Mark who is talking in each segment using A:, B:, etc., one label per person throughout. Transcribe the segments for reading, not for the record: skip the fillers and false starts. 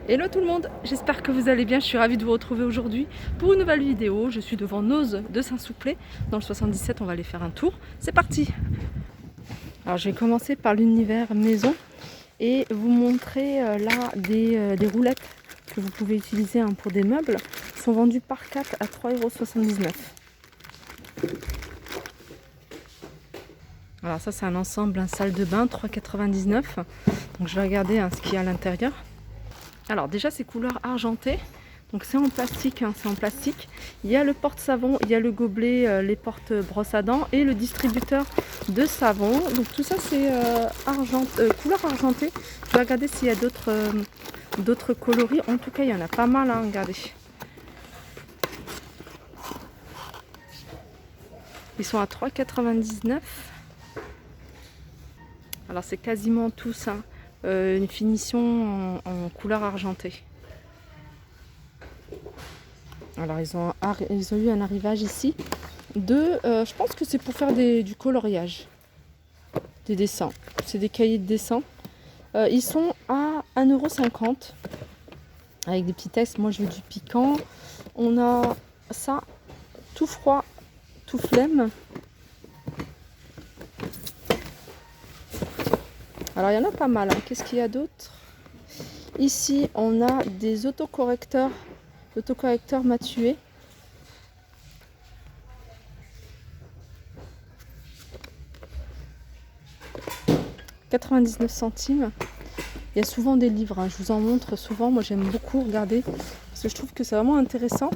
A: Hello tout le monde, j'espère que vous allez bien, je suis ravie de vous retrouver aujourd'hui pour une nouvelle vidéo. Je suis devant Noz de Saint-Souplé, dans le 77, on va aller faire un tour, c'est parti. Alors je vais commencer par l'univers maison et vous montrer là des roulettes que vous pouvez utiliser pour des meubles. Elles sont vendues par 4 à 3,79 €. Alors ça c'est un ensemble, un salle de bain, 3,99 €. Donc je vais regarder ce qu'il y a à l'intérieur. Alors déjà c'est couleur argentée, donc c'est en plastique, c'est en plastique. Il y a le porte-savon, il y a le gobelet, les porte-brosse à dents et le distributeur de savon. Donc tout ça c'est couleur argentée. Je vais regarder s'il y a d'autres coloris. En tout cas il y en a pas mal, regardez. Ils sont à 3,99 €. Alors c'est quasiment tous une finition en couleur argentée. Alors ils ont eu un arrivage ici je pense que c'est pour faire du coloriage, des dessins. C'est des cahiers de dessin. Ils sont à 1,50 € avec des petits textes. Moi je veux du piquant. On a ça, tout froid, tout flemme. Alors il y en a pas mal. Qu'est-ce qu'il y a d'autre? Ici on a des autocorrecteurs. L'autocorrecteur m'a tué. « 99 centimes. Il y a souvent des livres, je vous en montre souvent. Moi j'aime beaucoup regarder parce que je trouve que c'est vraiment intéressant.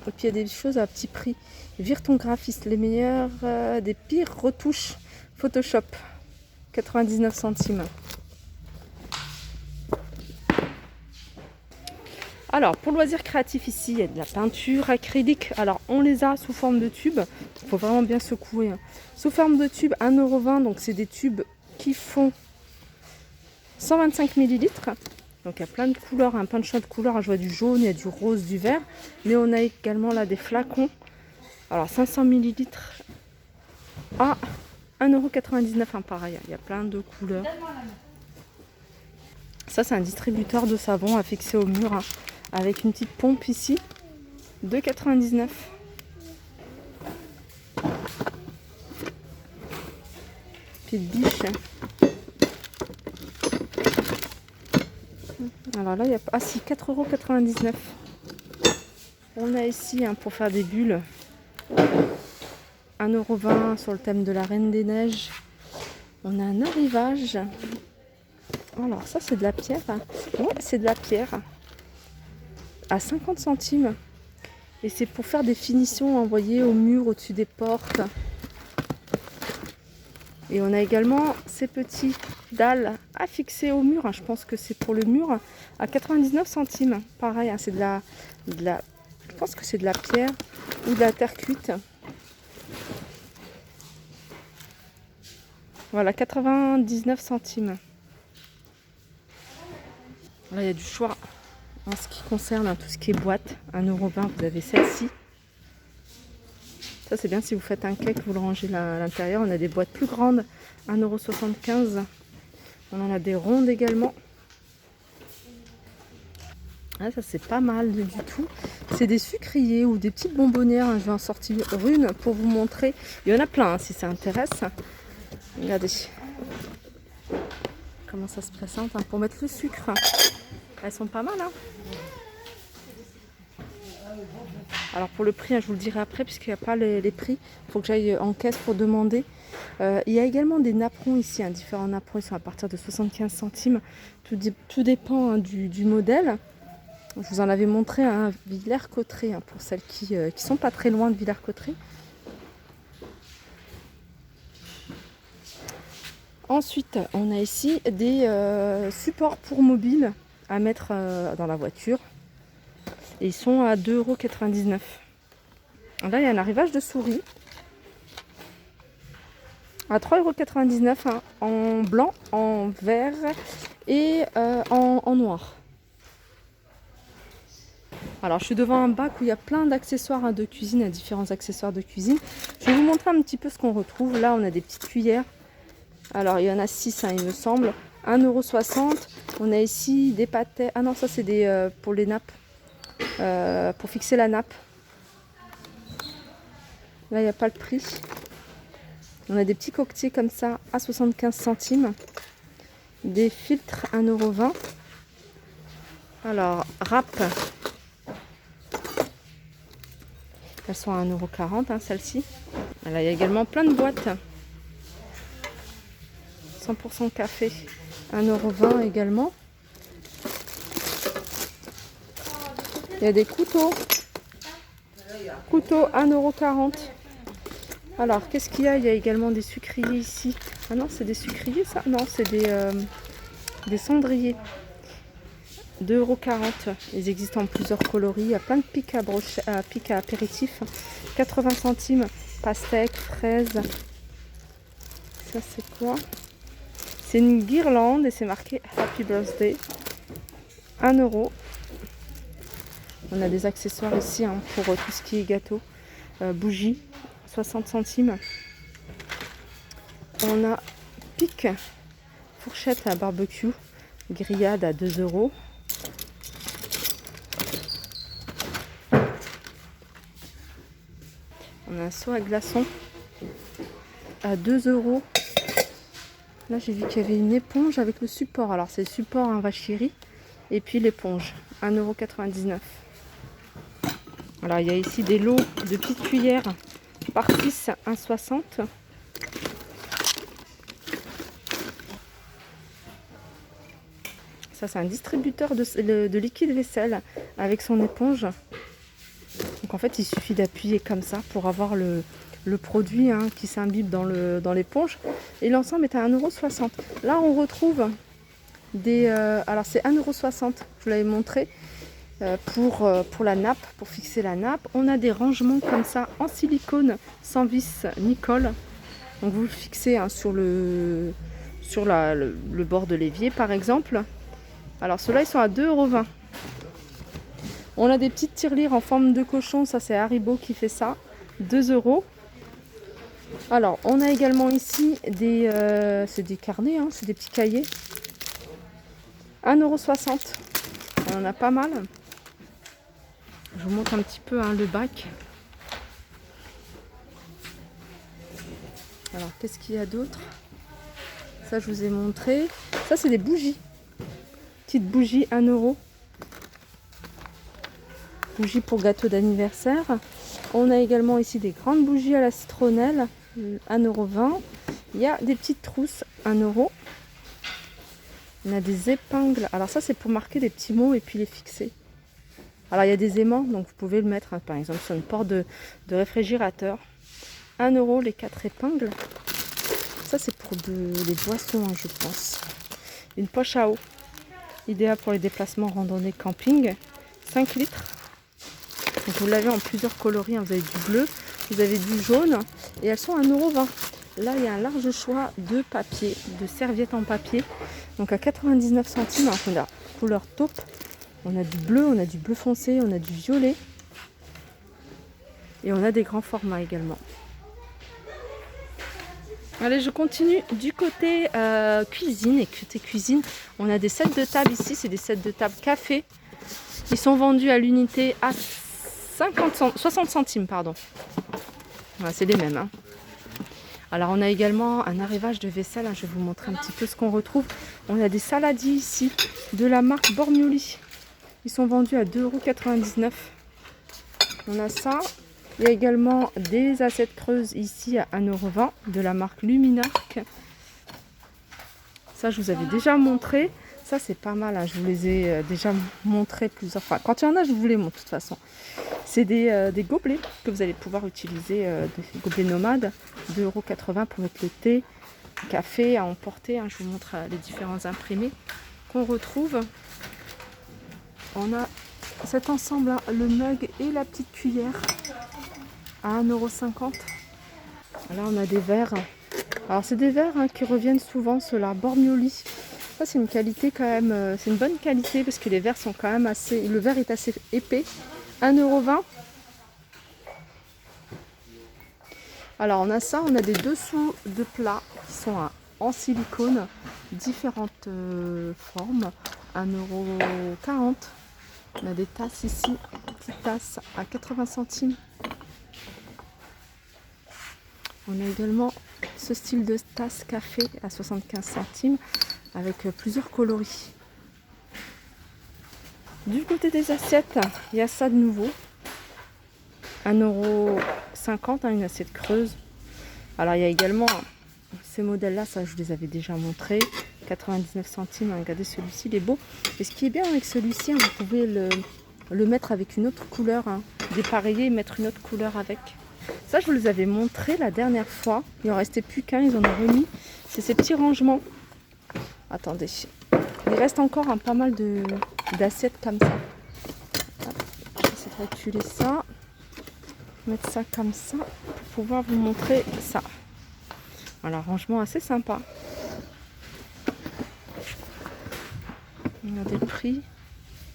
A: Et puis il y a des choses à petit prix. Vire ton graphiste, les meilleurs des pires retouches Photoshop. 99 centimes. Alors pour loisirs créatifs ici, il y a de la peinture acrylique. Alors on les a sous forme de tube. Il faut vraiment bien secouer. Sous forme de tube, 1,20 €. Donc c'est des tubes qui font 125 ml. Donc il y a plein de couleurs, plein de choix de couleurs. Je vois du jaune, il y a du rose, du vert. Mais on a également là des flacons. Alors 500 ml à 1,99 € pareil. Il y a plein de couleurs. Ça c'est un distributeur de savon à fixer au mur avec une petite pompe ici. 2,99 €. Petite biche. Alors là il y a 4,99 €. On a ici pour faire des bulles 1,20 € sur le thème de la Reine des Neiges. On a un arrivage. Alors ça c'est de la pierre. Ouais, c'est de la pierre. À 50 centimes. Et c'est pour faire des finitions envoyées au mur, au-dessus des portes. Et on a également ces petits dalles à fixer au mur. Je pense que c'est pour le mur. À 99 centimes. Pareil, c'est de la... Je pense que c'est de la pierre ou de la terre cuite. Voilà, 99 centimes. Là, il y a du choix en ce qui concerne tout ce qui est boîte. 1,20 €, vous avez celle-ci. Ça, c'est bien si vous faites un cake, vous le rangez là, à l'intérieur. On a des boîtes plus grandes, 1,75 €. On en a des rondes également. Ah, ça, c'est pas mal du tout. C'est des sucriers ou des petites bonbonnières. Je vais en sortir une pour vous montrer. Il y en a plein si ça intéresse. Regardez comment ça se présente pour mettre le sucre. Elles sont pas mal. Alors pour le prix, je vous le dirai après puisqu'il n'y a pas les prix. Il faut que j'aille en caisse pour demander. Il y a également des napperons ici, différents napperons. Ils sont à partir de 75 centimes. Tout dépend du modèle. Je vous en avais montré à Villers-Cotterêts pour celles qui sont pas très loin de Villers-Cotterêts. Ensuite, on a ici des supports pour mobile à mettre dans la voiture. Et ils sont à 2,99 €. Là, il y a un arrivage de souris. À 3,99 € en blanc, en vert et en noir. Alors, je suis devant un bac où il y a plein d'accessoires de cuisine, différents accessoires de cuisine. Je vais vous montrer un petit peu ce qu'on retrouve. Là, on a des petites cuillères. Alors, il y en a 6, il me semble. 1,60 €. On a ici des pâtés. Ah non, ça c'est des pour les nappes. Pour fixer la nappe. Là, il n'y a pas le prix. On a des petits coquetiers comme ça à 75 centimes. Des filtres 1,20 €. Alors, râpes. Elles sont à 1,40 € hein, celles-ci. Il y a également plein de boîtes. 100% café. 1,20 € également. Il y a des couteaux. Couteau 1,40 €. Alors, qu'est-ce qu'il y a? Il y a également des sucriers ici. Ah non, c'est des sucriers ça? Non, c'est des cendriers. 2,40 €. Ils existent en plusieurs coloris. Il y a plein de pics pics à apéritif. 80 centimes. Pastèque, fraise. Ça, c'est quoi? C'est une guirlande et c'est marqué Happy Birthday. 1 €. On a des accessoires ici hein, pour tout ce qui est gâteau. Bougies, 60 centimes. On a pic, fourchette à barbecue, grillade à 2 €. On a un seau à glaçons à 2 €. Là, j'ai vu qu'il y avait une éponge avec le support. Alors, c'est le support en vache qui rit. Et puis l'éponge, 1,99 €. Alors, il y a ici des lots de petites cuillères par 6, 1,60 €. Ça, c'est un distributeur de liquide vaisselle avec son éponge. Donc, en fait, il suffit d'appuyer comme ça pour avoir le produit hein, qui s'imbibe dans l'éponge. Et l'ensemble est à 1,60 €. Là, on retrouve des... alors, c'est 1,60 €, je vous l'avais montré, pour la nappe, pour fixer la nappe. On a des rangements comme ça en silicone sans vis Nicole. Donc, vous le fixez hein, sur le bord de l'évier, par exemple. Alors, ceux-là, ils sont à 2,20 €. On a des petites tirelires en forme de cochon. Ça, c'est Haribo qui fait ça. 2 €. Alors, on a également ici c'est des carnets, hein, c'est des petits cahiers. 1,60 €. On en a pas mal. Je vous montre un petit peu hein, le bac. Alors, qu'est-ce qu'il y a d'autre? Ça, je vous ai montré. Ça, c'est des bougies. Petites bougies, 1 €. Bougies pour gâteau d'anniversaire. On a également ici des grandes bougies à la citronnelle, 1,20 €. Il y a des petites trousses, 1 €. On a des épingles. Alors ça, c'est pour marquer des petits mots et puis les fixer. Alors il y a des aimants, donc vous pouvez le mettre, hein, par exemple, sur une porte de réfrigérateur. 1 € les 4 épingles. Ça, c'est pour les boissons, hein, je pense. Une poche à eau, idéale pour les déplacements randonnée camping. 5 litres. Donc vous l'avez en plusieurs coloris. Hein. Vous avez du bleu, vous avez du jaune. Et elles sont à 1,20 €. Là, il y a un large choix de papier, de serviettes en papier. Donc à 99 centimes, on a couleur taupe. On a du bleu, on a du bleu foncé, on a du violet. Et on a des grands formats également. Allez, je continue du côté cuisine. Et côté cuisine, on a des sets de table ici. C'est des sets de table café. Ils sont vendus à l'unité à 60 centimes. Pardon. Voilà, c'est les mêmes. Hein. Alors, on a également un arrivage de vaisselle. Hein. Je vais vous montrer un petit peu ce qu'on retrouve. On a des saladiers ici de la marque Bormioli. Ils sont vendus à 2,99 €. On a ça. Il y a également des assiettes creuses ici à 1,20 € de la marque Luminarc. Ça, je vous avais déjà montré. Ça, c'est pas mal. Hein. Je vous les ai déjà montrés plusieurs fois. Quand il y en a, je vous les montre de toute façon. C'est des gobelets que vous allez pouvoir utiliser, des gobelets nomades. 2,80 € pour mettre le thé, le café à emporter. Hein. Je vous montre les différents imprimés qu'on retrouve. On a cet ensemble, hein, le mug et la petite cuillère à 1,50 €. Là, on a des verres. Alors, c'est des verres hein, qui reviennent souvent, ceux-là, Bormioli. Ça, c'est une qualité quand même, c'est une bonne qualité parce que les verres sont quand même assez... Le verre est assez épais. 1,20 €. Alors, on a ça, on a des dessous de plats qui sont en silicone. différentes formes. 1,40 €. On a des tasses ici, petites tasses à 80 centimes. On a également ce style de tasse café à 75 centimes avec plusieurs coloris. Du côté des assiettes, il y a ça de nouveau. 1,50 €, une assiette creuse. Alors il y a également ces modèles-là, ça je vous les avais déjà montrés. 99 centimes, regardez celui-ci, il est beau. Et ce qui est bien avec celui-ci, vous pouvez le mettre avec une autre couleur, dépareiller et mettre une autre couleur avec. Ça je vous les avais montré la dernière fois. Il en restait plus qu'un, ils en ont remis. C'est ces petits rangements. Attendez, il reste encore pas mal d'assiettes comme ça. Je vais essayer de reculer ça. Mettre ça comme ça pour pouvoir vous montrer ça. Voilà, rangement assez sympa. On a des prix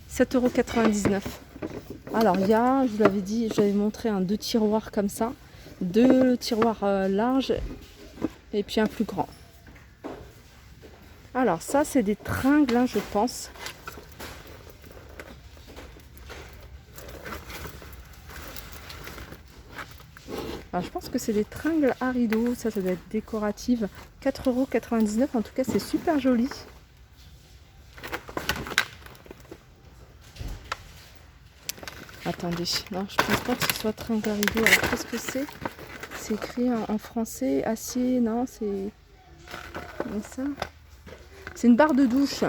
A: 7,99 €. Alors il y a, je vous l'avais dit, j'avais montré 2 tiroirs comme ça, 2 tiroirs larges et puis un plus grand. Alors ça c'est des tringles, je pense. Alors, je pense que c'est des tringles à rideaux, ça doit être décorative. 4,99 €, en tout cas c'est super joli. Attendez, non je pense pas que ce soit tringle à rideaux. Alors qu'est-ce que c'est? C'est écrit en français, acier, non c'est ça. C'est une barre de douche.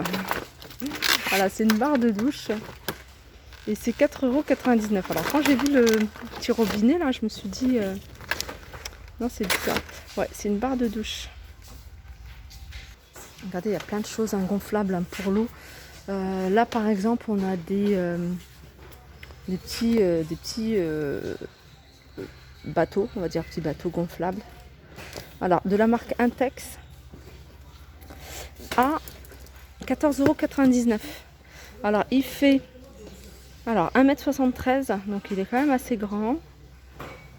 A: Voilà, c'est une barre de douche. Et c'est 4,99 €. Alors quand j'ai vu le petit robinet là, je me suis dit... non, c'est bizarre. Ouais, c'est une barre de douche. Regardez, il y a plein de choses gonflables pour l'eau. Là, par exemple, on a des petits bateaux, on va dire petits bateaux gonflables. Alors, de la marque Intex à 14,99 €. Alors, il fait 1,73 m, donc il est quand même assez grand.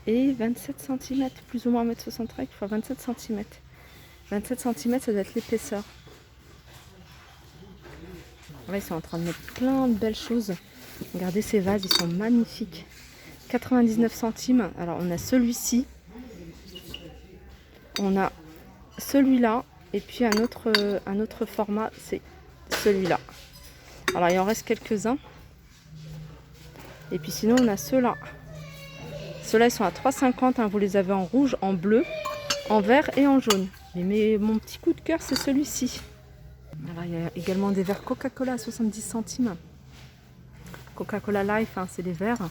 A: Et 27 cm, plus ou moins 1,63 m, il faut 27 cm. 27 cm, ça doit être l'épaisseur. Là, ils sont en train de mettre plein de belles choses. Regardez ces vases, ils sont magnifiques. 99 centimes. Alors, on a celui-ci. On a celui-là. Et puis un autre format, c'est celui-là. Alors, il en reste quelques-uns. Et puis sinon, on a ceux-là. Ceux-là, ils sont à 3,50 €. Vous les avez en rouge, en bleu, en vert et en jaune. Mais mon petit coup de cœur, c'est celui-ci. Alors, il y a également des verres Coca-Cola à 70 centimes. Coca-Cola Life, c'est les verres.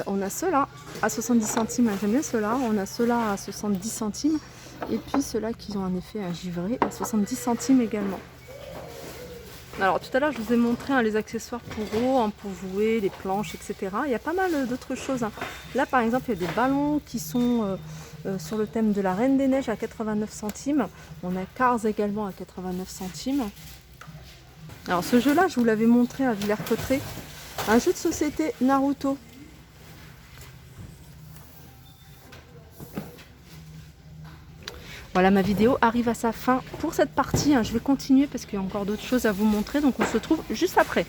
A: On a ceux-là à 70 centimes. J'aime bien ceux-là. On a ceux-là à 70 centimes. Et puis ceux-là qui ont un effet givré à 70 centimes également. Alors tout à l'heure je vous ai montré les accessoires pour eau, pour jouer, les planches, etc. Il y a pas mal d'autres choses. Là par exemple il y a des ballons qui sont sur le thème de la Reine des Neiges à 89 centimes. On a Cars également à 89 centimes. Alors ce jeu là je vous l'avais montré à Villers-Cotterêts. Un jeu de société Naruto. Voilà, ma vidéo arrive à sa fin pour cette partie. Je vais continuer parce qu'il y a encore d'autres choses à vous montrer. Donc on se retrouve juste après.